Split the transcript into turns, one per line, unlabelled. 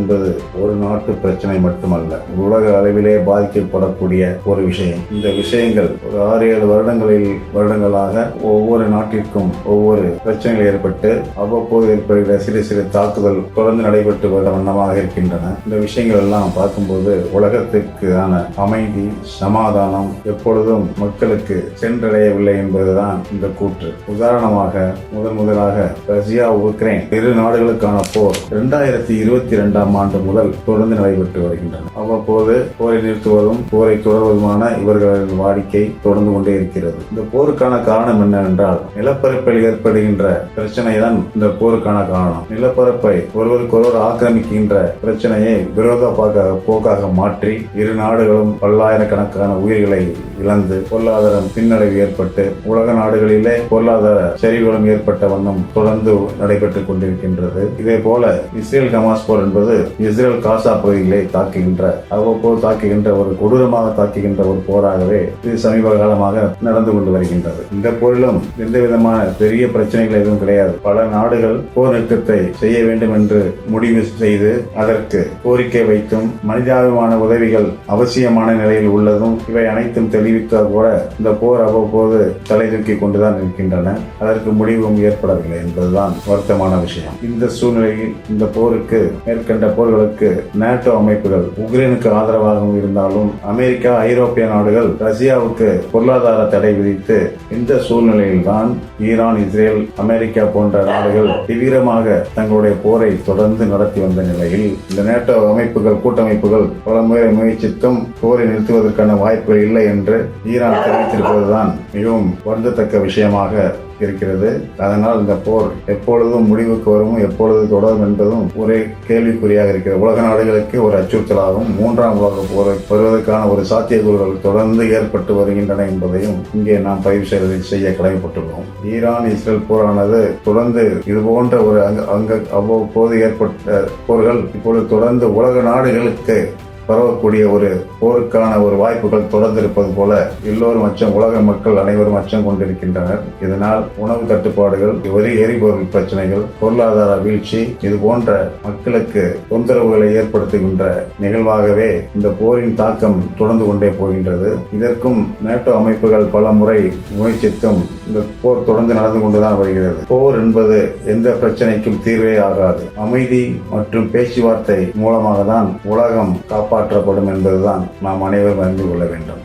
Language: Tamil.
என்பது ஒரு நாட்டு பிரச்சனை மட்டுமல்ல, உலக அளவிலே பாதிக்கப்படக்கூடிய ஒரு விஷயம். இந்த விஷயங்கள் ஒரு 6-7 வருடங்களாக ஒவ்வொரு நாட்டிற்கும் ஒவ்வொரு பிரச்சனைகள் ஏற்பட்டு அவ்வப்போது ஏற்படுகிற சிறு சிறு தாக்குதல் தொடர்ந்து நடைபெற்று வர வண்ணமாக இருக்கின்றன. இந்த விஷயங்கள் எல்லாம் பார்க்கும்போது உலகத்திற்கான அமைதி, சமாதானம் எப்பொழுதும் மக்களுக்கு சென்றடையவில்லை என்பதுதான் இந்த கூற்று. உதாரணமாக முதலாக ரஷ்யா உக்ரைன் இரு நாடுகளுக்கான போர் 2022ஆம் ஆண்டு முதல் தொடர்ந்து நடைபெற்று வருகின்றன. அவ்வப்போது போரை நிறுத்துவதும் போரை தொடர்வதுமான இவர்களின் வாடிக்கை தொடர்ந்து கொண்டே இருக்கிறது. இந்த போருக்கான காரணம் என்னவென்றால், நிலப்பரப்பில் ஏற்படுகின்ற பிரச்சனை தான் இந்த போருக்கான காரணம். நிலப்பரப்பை ஒருவருக்கொருவர் ஆக்கிரமிக்கின்ற பிரச்சனையை விரோத போக்காக மாற்றி இரு நாடுகளும் பல்லாயிரக்கணக்கான உயிர்களை இழந்து பொருளாதாரம் பின்னடைவு ஏற்பட்டு உலக நாடுகளிலே பொருளாதார சரிவுகளும் ஏற்பட்ட வண்ணம் தொடர்ந்து நடைபெற்றுக் கொண்டிருக்கின்றது. இதே போல இஸ்ரேல் ஹமாஸ் போர் என்பது இஸ்ரேல் காசா பகுதிகளை அவ்வப்போது தாக்குகின்ற ஒரு கொடூரமாக தாக்குகின்ற ஒரு போராகவே இது சமீப காலமாக நடந்து கொண்டு வருகின்றது. இந்த போரிலும் எந்த விதமான பெரிய பிரச்சனைகள் எதுவும் கிடையாது. பல நாடுகள் போர் நிறுத்தத்தை செய்ய வேண்டும் என்று முடிவு செய்து அதற்கு கோரிக்கை வைத்தும் மனிதாபிமான உதவிகள் அவசியமான நிலையில் உள்ளதும் இவை அனைத்தும் தெரிவித்தால் கூட இந்த போர் அவ்வப்போது தலை தூக்கி கொண்டுதான் இருக்கின்றன. அதற்கு முடிவும் ஏற்படவில்லை என்பதுதான் வருத்தமான விஷயம். இந்த சூழ்நிலையில் இந்த போருக்கு மேற்கண்ட போர்களுக்கு நேட்டோ அமைப்புகள் உக்ரைனுக்கு ஆதரவாகவும் இருந்தாலும் அமெரிக்கா, ஐரோப்பிய நாடுகள் ரஷ்யாவுக்கு பொருளாதார தடை விதித்து இந்த சூழ்நிலையில் தான் ஈரான், இஸ்ரேல், அமெரிக்கா போன்ற நாடுகள் தீவிரமாக தங்களுடைய போரை தொடர்ந்து நடத்தி வந்த நிலையில் இந்த நேட்டோ அமைப்புகள், கூட்டமைப்புகள் பல முறை முயற்சித்தும் போரை நிறுத்துவதற்கான வாய்ப்புகள் இல்லை என்று ஈரான் தெரிவித்திருப்பதுதான் மிகவும் வருந்தத்தக்க விஷயமாக இருக்கிறது. அதனால் இந்த போர் எப்பொழுதும் முடிவுக்கு வரும், எப்பொழுது தொடரும் என்பதும் ஒரே கேள்விக்குறியாக இருக்கிறது. உலக நாடுகளுக்கு ஒரு அச்சுறுத்தலாகவும் 3ஆம் உலக போர் வருவதற்கான ஒரு சாத்தியக்கூறுகள் தொடர்ந்து ஏற்பட்டு வருகின்றன என்பதையும் இங்கே நாம் பதிவு செய்ய கடமைப்பட்டுள்ளோம். ஈரான், இஸ்ரேல் போரானது தொடர்ந்து இதுபோன்ற ஒரு அவ்வப்போது ஏற்பட்ட போர்கள் இப்பொழுது தொடர்ந்து உலக நாடுகளுக்கு பரவக்கூடிய ஒரு போருக்கான ஒரு வாய்ப்புகள் தொடர்ந்து இருப்பது போல எல்லோரும் உலக மக்கள் அனைவரும் அச்சம் கொண்டிருக்கின்றனர். இதனால் உணவு தட்டுப்பாடுகள், எரிபொருள் பிரச்சனைகள், பொருளாதார வீழ்ச்சி இது போன்ற மக்களுக்கு தொந்தரவுகளை ஏற்படுத்துகின்ற நிகழ்வாகவே இந்த போரின் தாக்கம் தொடர்ந்து கொண்டே போகின்றது. இதற்கும் நேட்டோ அமைப்புகள் பல முறை முயற்சித்தும் இந்த போர் தொடர்ந்து நடந்து கொண்டுதான் வருகிறது. போர் என்பது எந்த பிரச்சனைக்கும் தீர்வே ஆகாது. அமைதி மற்றும் பேச்சுவார்த்தை மூலமாக தான் உலகம் காப்பாற்றப்படும் என்பதுதான் நாம் அனைவரும் அறிந்து கொள்ள வேண்டும்.